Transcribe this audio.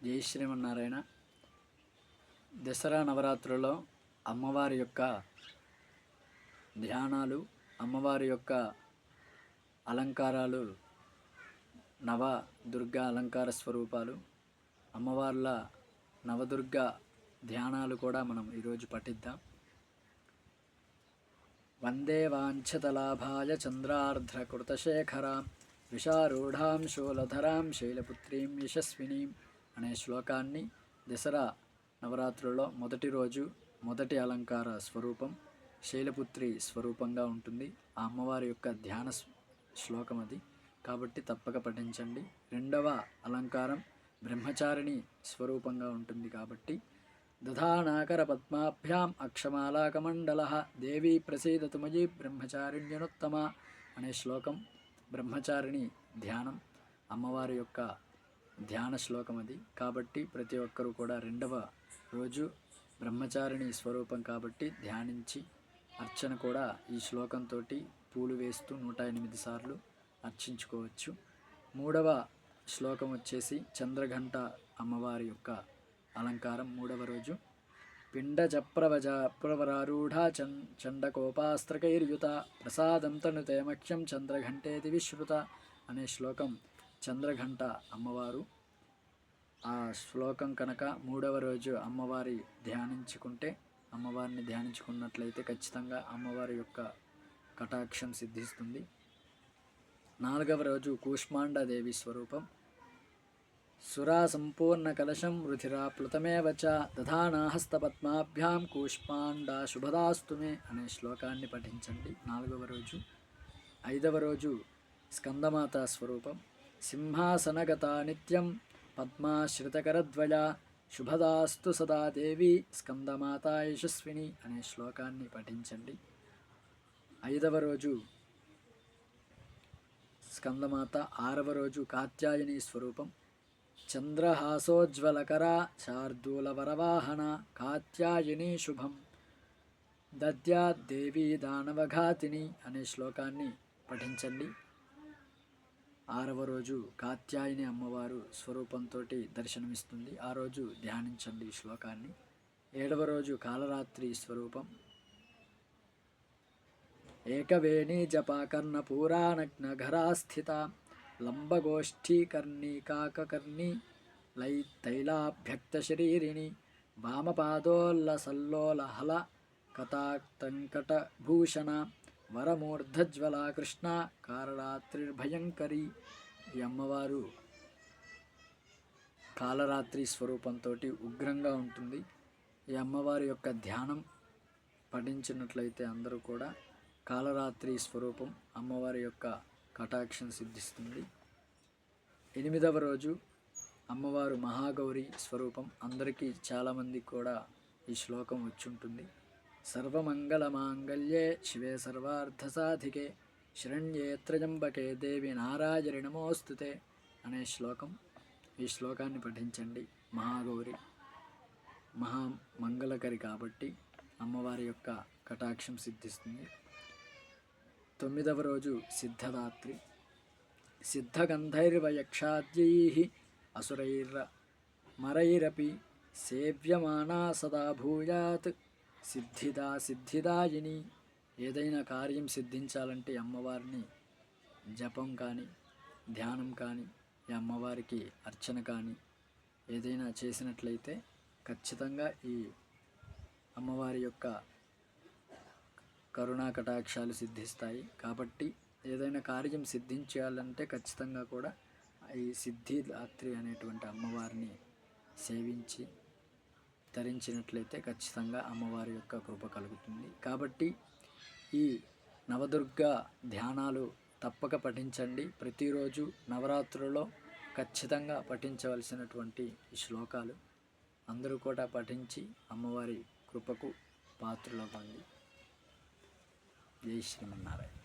జై శ్రీమన్నారాయణ. దసరా నవరాత్రుల్లో అమ్మవారి యొక్క ధ్యానాలు, అమ్మవారి యొక్క అలంకారాలు, నవ దుర్గా అలంకార స్వరూపాలు, అమ్మవార్ల నవదుర్గ ధ్యానాలు కూడా మనం ఈరోజు పఠిద్దాం. వందే వాంఛతలాభాయ చంద్రార్ధ్రకృతశేఖరాం విషారూఢాం శూలధరాం శైలపుత్రీం యశస్వినీం అనే శ్లోకాన్ని దసరా నవరాత్రుల్లో మొదటి రోజు మొదటి అలంకార స్వరూపం శైలపుత్రి స్వరూపంగా ఉంటుంది. ఆ అమ్మవారి యొక్క ధ్యాన శ్లోకం అది, కాబట్టి తప్పక పఠించండి. రెండవ అలంకారం బ్రహ్మచారిణి స్వరూపంగా ఉంటుంది కాబట్టి దధానాకర పద్మాభ్యాం అక్షమాలాకమండల దేవీ ప్రసీదతు మయీ బ్రహ్మచారిణ్యనుత్తమ అనే శ్లోకం బ్రహ్మచారిణి ధ్యానం, అమ్మవారి యొక్క ధ్యాన శ్లోకం అది. కాబట్టి ప్రతి ఒక్కరూ కూడా రెండవ రోజు బ్రహ్మచారిణి స్వరూపం కాబట్టి ధ్యానించి అర్చన కూడా ఈ శ్లోకంతో పూలు వేస్తూ 108 సార్లు అర్చించుకోవచ్చు. మూడవ శ్లోకం వచ్చేసి చంద్రఘంట అమ్మవారి యొక్క అలంకారం. మూడవ రోజు పిండచప్రవరారూఢ చండకోపాస్త్రకైర్యుత ప్రసాదం తనుతే మఖ్యం చంద్రఘంటేతి విశ్రుత అనే శ్లోకం చంద్రఘంట అమ్మవారు. ఆ శ్లోకం కనుక మూడవ రోజు అమ్మవారిని ధ్యానించుకున్నట్లయితే ఖచ్చితంగా అమ్మవారి యొక్క కటాక్షం సిద్ధిస్తుంది. నాలుగవ రోజు కూష్మాండదేవి స్వరూపం. సురా సంపూర్ణ కలశం రుధిరాప్లుతమేవ చ దధానాహస్తపద్మాభ్యాం కూష్మాండా శుభదాస్తుమే అనే శ్లోకాన్ని పఠించండి నాలుగవ రోజు. ఐదవ రోజు స్కందమాత స్వరూపం. సింహాసనగత నిత్యం పద్మాశ్రితకరద్వయ శుభదాస్తు సదా దేవి స్కందమాత యశస్విని అనే శ్లోకాన్ని పఠించండి. ఐదవ రోజు స్కందమాత. ఆరవ రోజు కాత్యాయని స్వరూపం. చంద్రహాసోజ్వలకర శార్దూలవరవాహన కాత్యాయని శుభం దద్యాద్దేవీ దానవఘాతిని అనే శ్లోకాన్ని పఠించండి. ఆరవ రోజు కాత్యాయని అమ్మవారు స్వరూపంతో దర్శనమిస్తుంది. ఆ రోజు ధ్యానించండి ఈ శ్లోకాన్ని. ఏడవ రోజు కాలరాత్రి స్వరూపం. ఏకవేణి జపాకర్ణ పూరానగ్నఘరాస్థిత లంబగోష్ఠీకర్ణి కాకకర్ణి తైలాభ్యక్త శరీరిణి వామపాదోల్లసల్లోలహల కటాకంకటభూషణ వరమూర్ధజ్వల కృష్ణ కాలరాత్రిర్భయంకరి. ఈ అమ్మవారు కాలరాత్రి స్వరూపంతో ఉగ్రంగా ఉంటుంది. ఈ అమ్మవారి యొక్క ధ్యానం పఠించినట్లయితే అందరూ కూడా కాలరాత్రి స్వరూపం అమ్మవారి యొక్క కటాక్షం సిద్ధిస్తుంది. ఎనిమిదవ రోజు అమ్మవారు మహాగౌరి స్వరూపం. అందరికీ చాలామందికి కూడా ఈ శ్లోకం వచ్చి ఉంటుంది. సర్వమంగళమాంగళ్యే శివే సర్వార్థసాధికే శరణ్యే త్రయంబకే దేవి నారాయణి నమోస్తుతే అనే శ్లోకం. ఈ శ్లోకాన్ని పఠించండి. మహాగౌరి మహామంగళకరి కాబట్టి అమ్మవారి యొక్క కటాక్షం సిద్ధిస్తుంది. తొమ్మిదవ రోజు సిద్ధదాత్రి. సిద్ధగంధైర్వయక్షాద్యైః అసురైర్మరైరపి సేవ్యమానా సదా భూయాత్ సిద్ధిదాయిని. ఏదైనా కార్యం సిద్ధించాలంటే అమ్మవారిని జపం కానీ ధ్యానం కానీ ఈ అమ్మవారికి అర్చన కానీ ఏదైనా చేసినట్లయితే ఖచ్చితంగా ఈ అమ్మవారి యొక్క కరుణా కటాక్షాలు సిద్ధిస్తాయి. కాబట్టి ఏదైనా కార్యం సిద్ధించాలంటే ఖచ్చితంగా కూడా ఈ సిద్ధిదాత్రి అనేటువంటి అమ్మవారిని సేవించి ధరించినట్లయితే ఖచ్చితంగా అమ్మవారి యొక్క కృప కలుగుతుంది. కాబట్టి ఈ నవదుర్గ ధ్యానాలు తప్పక పఠించండి. ప్రతిరోజు నవరాత్రులలో ఖచ్చితంగా పఠించవలసినటువంటి ఈ శ్లోకాలు అందరూ కూడా పఠించి అమ్మవారి కృపకు పాత్రులవ్వండి. జై శ్రీమన్నారాయణ.